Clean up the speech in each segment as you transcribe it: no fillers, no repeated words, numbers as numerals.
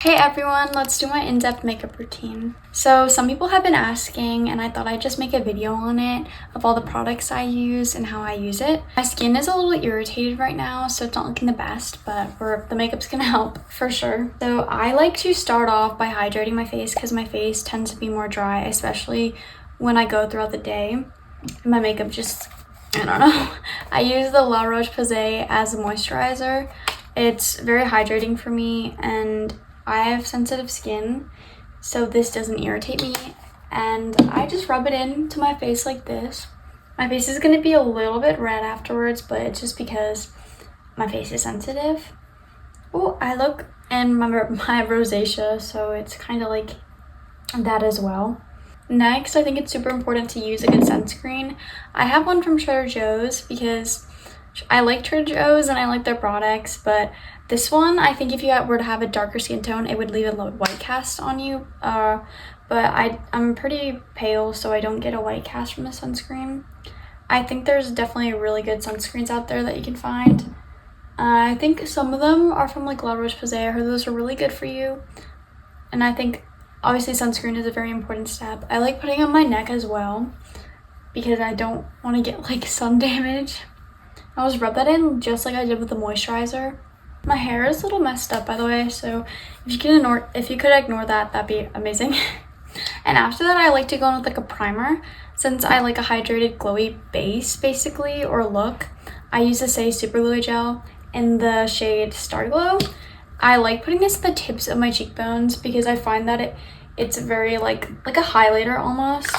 Hey everyone, let's do my in-depth makeup routine. So some people have been asking and I thought I'd just make a video on it of all the products I use and how I use it. My skin is a little irritated right now, so it's not looking the best, but the makeup's gonna help for sure. So I like to start off by hydrating my face because my face tends to be more dry, especially when I go throughout the day. My makeup just, I don't know. I use the La Roche-Posay as a moisturizer. It's very hydrating for me and I have sensitive skin, so this doesn't irritate me, and I just rub it into my face like this. My face is going to be a little bit red afterwards, but it's just because my face is sensitive. Oh, I look and my rosacea, so it's kind of like that as well. Next, I think it's super important to use a good sunscreen. I have one from Trader Joe's because I like Trader Joe's and I like their products, but this one, I think if you were to have a darker skin tone, it would leave a white cast on you. But I'm pretty pale, so I don't get a white cast from the sunscreen. I think there's definitely really good sunscreens out there that you can find. I think some of them are from like La Roche-Posay. I heard those are really good for you. And I think obviously sunscreen is a very important step. I like putting it on my neck as well because I don't want to get like sun damage. I'll just rub that in just like I did with the moisturizer. My hair is a little messed up, by the way, so if you could ignore that, that'd be amazing. And after that, I like to go in with like a primer. Since I like a hydrated, glowy base, basically, or look, I use the Saie Super Glowy Gel in the shade Star Glow. I like putting this at the tips of my cheekbones because I find that it's very like a highlighter almost.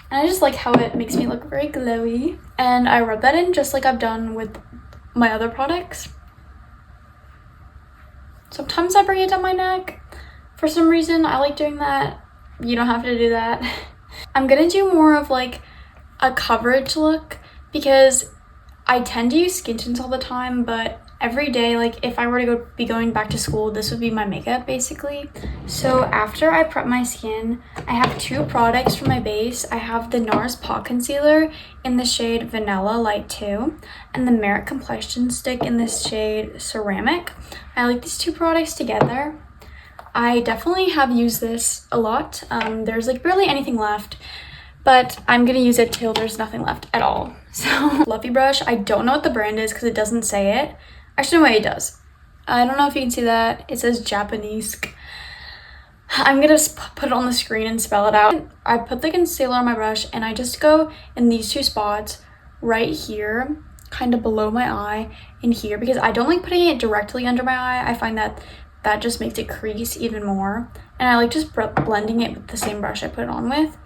And I just like how it makes me look very glowy. And I rub that in just like I've done with my other products. Sometimes I bring it down my neck. For some reason, I like doing that. You don't have to do that. I'm gonna do more of like a coverage look because I tend to use skin tints all the time, but every day, like if I were to be going back to school, this would be my makeup basically. So after I prep my skin, I have two products for my base. I have the NARS Pot Concealer in the shade Vanilla Light 2 and the Merit Complexion Stick in this shade Ceramic. I like these two products together. I definitely have used this a lot. There's like barely anything left, but I'm gonna use it till there's nothing left at all. So Fluffy brush, I don't know what the brand is because it doesn't say it. Actually, no way, it does. I don't know if you can see that. It says Japanese. I'm gonna put it on the screen and spell it out. I put the concealer on my brush and I just go in these two spots right here, kind of below my eye in here, because I don't like putting it directly under my eye. I find that just makes it crease even more. And I like just blending it with the same brush I put it on with.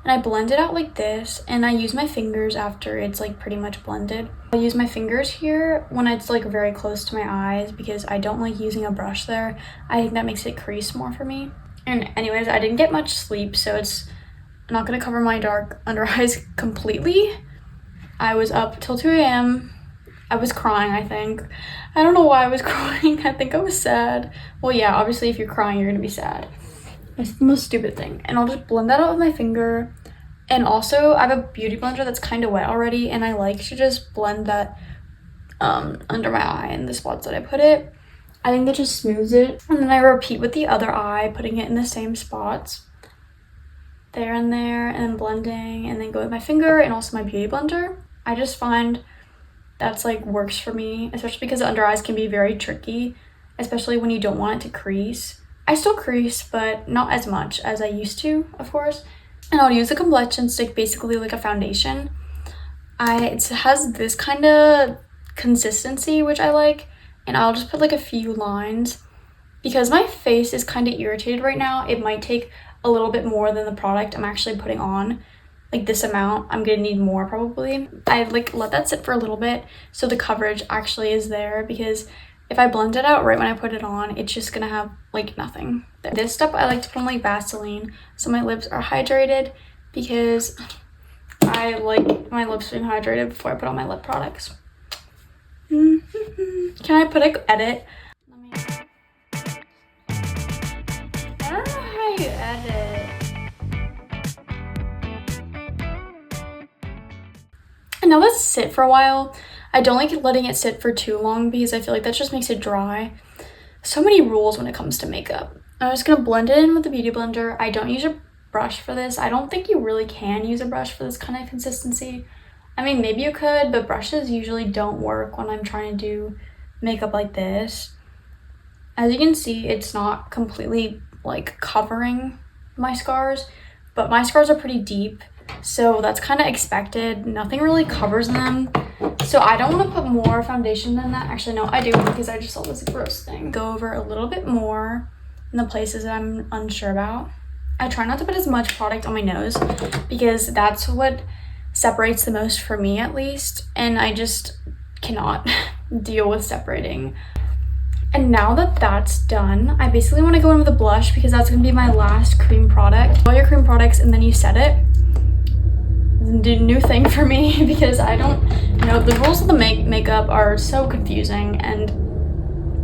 And I blend it out like this, and I use my fingers after it's like pretty much blended. I use my fingers here when it's like very close to my eyes because I don't like using a brush there. I think that makes it crease more for me. And anyways, I didn't get much sleep, so it's not gonna cover my dark under eyes completely. I was up till 2 a.m. I was crying, I think. I don't know why I was crying. I think I was sad. Well, yeah, obviously if you're crying, you're gonna be sad. It's the most stupid thing. And I'll just blend that out with my finger. And also, I have a beauty blender that's kind of wet already, and I like to just blend that under my eye in the spots that I put it. I think that just smooths it. And then I repeat with the other eye, putting it in the same spots. There and there, and then blending, and then go with my finger and also my beauty blender. I just find that's like works for me, especially because the under eyes can be very tricky, especially when you don't want it to crease. I still crease, but not as much as I used to, of course. And I'll use a complexion stick, basically like a foundation. It has this kind of consistency, which I like. And I'll just put like a few lines. Because my face is kind of irritated right now, it might take a little bit more than the product I'm actually putting on. Like this amount, I'm gonna need more probably. I like let that sit for a little bit so the coverage actually is there, because if I blend it out right when I put it on, it's just gonna have like nothing. This step I like to put on like Vaseline so my lips are hydrated because I like my lips being hydrated before I put on my lip products. Can I put an edit? I don't know how you edit. And now let's sit for a while. I don't like letting it sit for too long because I feel like that just makes it dry. So many rules when it comes to makeup. I'm just gonna blend it in with the Beauty Blender. I don't use a brush for this. I don't think you really can use a brush for this kind of consistency. I mean, maybe you could, but brushes usually don't work when I'm trying to do makeup like this. As you can see, it's not completely like covering my scars, but my scars are pretty deep, so that's kind of expected. Nothing really covers them, so I don't want to put more foundation than that. Actually, no, I do, because I just saw this gross thing. Go over a little bit more in the places that I'm unsure about. I try not to put as much product on my nose because that's what separates the most for me, at least, and I just cannot deal with separating. And now that that's done, I basically want to go in with a blush because that's going to be my last cream product. All your cream products and then you set it. The new thing for me because I don't know, the rules of the makeup are so confusing and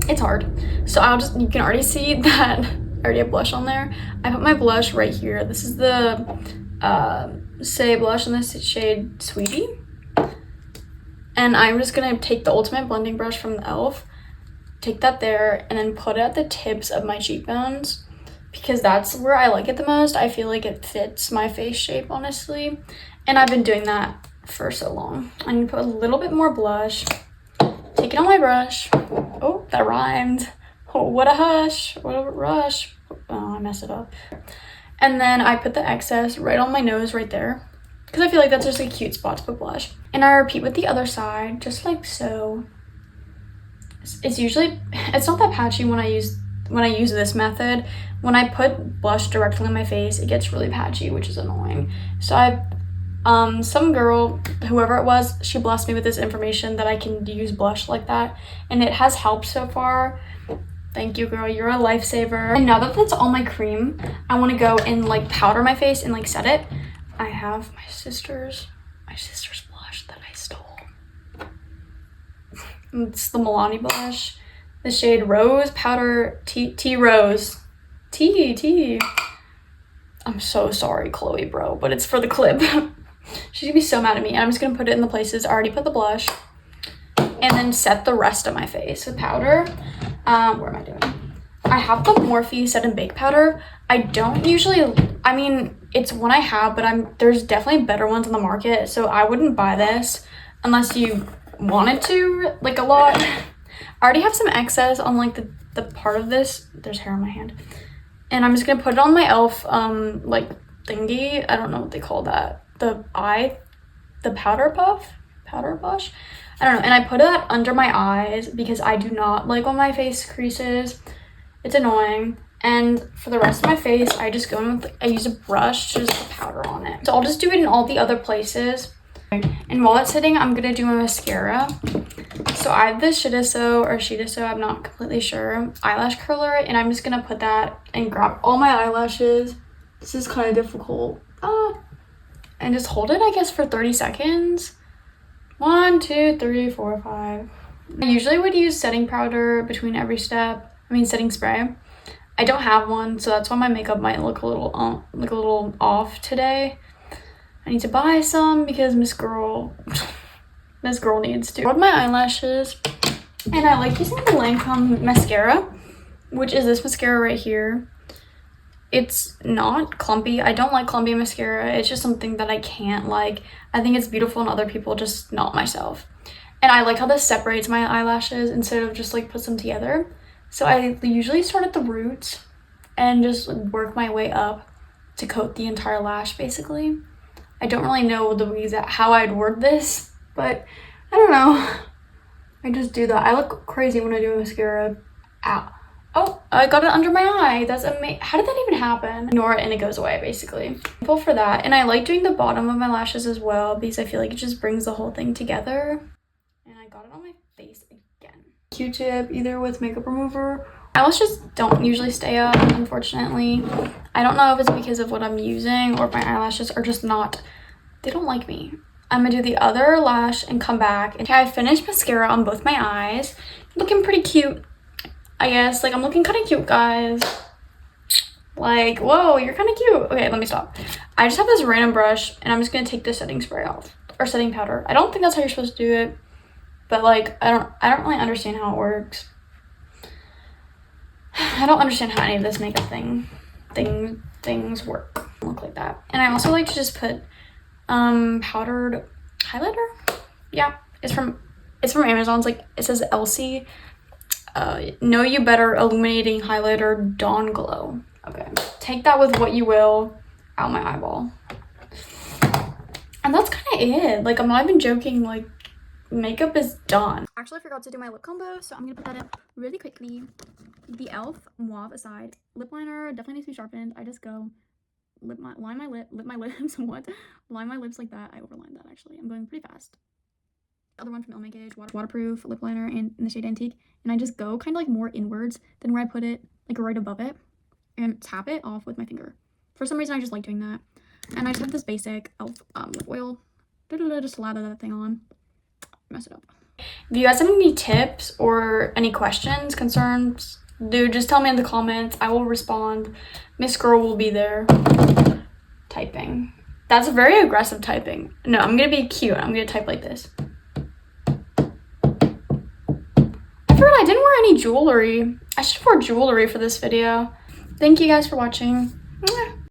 it's hard. So you can already see that I already have blush on there. I put my blush right here. This is the Say blush in this shade Sweetie. And I'm just going to take the Ultimate Blending Brush from the e.l.f., take that there, and then put it at the tips of my cheekbones because that's where I like it the most. I feel like it fits my face shape, honestly. And I've been doing that for so long. I'm gonna put a little bit more blush, take it on my brush. Oh, that rhymed. Oh, what a hush, what a rush. Oh, I messed it up. And then I put the excess right on my nose right there because I feel like that's just a cute spot to put blush. And I repeat with the other side, just like so. It's not that patchy when I use this method. When I put blush directly on my face, it gets really patchy, which is annoying. So some girl, whoever it was, she blessed me with this information that I can use blush like that, and it has helped so far. Thank you, girl, you're a lifesaver. And now that that's all my cream, I want to go and like powder my face and like set it. I have my sister's blush that I stole. It's the Milani blush, the shade Rose Powder Tea Rose. Tea. I'm so sorry, Chloe, bro, but it's for the clip. She's gonna be so mad at me. And I'm just gonna put it in the places. I already put the blush. And then set the rest of my face with powder. Where am I doing? I have the Morphe Set and Bake powder. I don't usually, I mean, it's one I have, but there's definitely better ones on the market, so I wouldn't buy this unless you wanted to, like, a lot. I already have some excess on like the part of this. There's hair on my hand, and I'm just gonna put it on my e.l.f. Like thingy. I don't know what they call that. The powder blush. I don't know. And I put it under my eyes because I do not like when my face creases. It's annoying. And for the rest of my face, I just go in with, I use a brush to just put powder on it. So I'll just do it in all the other places. And while it's sitting, I'm gonna do my mascara. So I have this Shidoso, I'm not completely sure, eyelash curler, and I'm just gonna put that and grab all my eyelashes. This is kind of difficult. And just hold it, I guess, for 30 seconds. 1, 2, 3, 4, 5. I usually would use setting powder between every step. Setting spray. I don't have one, so that's why my makeup might look a little off today. I need to buy some because Miss Girl needs to. I rubbed my eyelashes, and I like using the Lancome mascara, which is this mascara right here. It's not clumpy. I don't like clumpy mascara. It's just something that I can't like. I think it's beautiful in other people, just not myself. And I like how this separates my eyelashes instead of just like puts them together. So I usually start at the roots and just work my way up to coat the entire lash, basically. I don't really know how I'd word this, but I don't know. I just do that. I look crazy when I do mascara. Ow. Oh, I got it under my eye. That's amazing. How did that even happen? Ignore it and it goes away, basically. Thankful for that. And I like doing the bottom of my lashes as well because I feel like it just brings the whole thing together. And I got it on my face again. Q-tip, either with makeup remover. Eyelashes don't usually stay up, unfortunately. I don't know if it's because of what I'm using or if my eyelashes are just not, they don't like me. I'm gonna do the other lash and come back. Okay, I finished mascara on both my eyes. Looking pretty cute, I guess. Like, I'm looking kind of cute, guys. Like, whoa, you're kind of cute. Okay, let me stop. I just have this random brush, and I'm just gonna take the setting spray off, or setting powder. I don't think that's how you're supposed to do it, but like, I don't really understand how it works. I don't understand how any of this makeup things work. Look like that. And I also like to just put powdered highlighter. Yeah, it's from Amazon. It's like, it says Elsie Know You Better Illuminating Highlighter Dawn Glow. Okay, take that with what you will. Out my eyeball. And that's kind of it. Like, I'm not even joking. Like, makeup is done. Actually, I forgot to do my lip combo, so I'm gonna put that in really quickly. The e.l.f. Mauve aside, lip liner definitely needs to be sharpened. I just go line my lips. What? Line my lips like that. I overlined that actually. I'm going pretty fast. The other one from Il Makiage, waterproof lip liner in the shade Antique, and I just go kind of like more inwards than where I put it, like right above it, and tap it off with my finger. For some reason, I just like doing that. And I just have this basic e.l.f. Lip oil. Just lather that thing on. Mess it up. If you guys have any tips or any questions, concerns, dude, just tell me in the comments. I will respond. Miss Girl will be there typing. That's very aggressive typing. No, I'm gonna be cute. I'm gonna type like this. I forgot I didn't wear any jewelry. I should have worn jewelry for this video. Thank you guys for watching.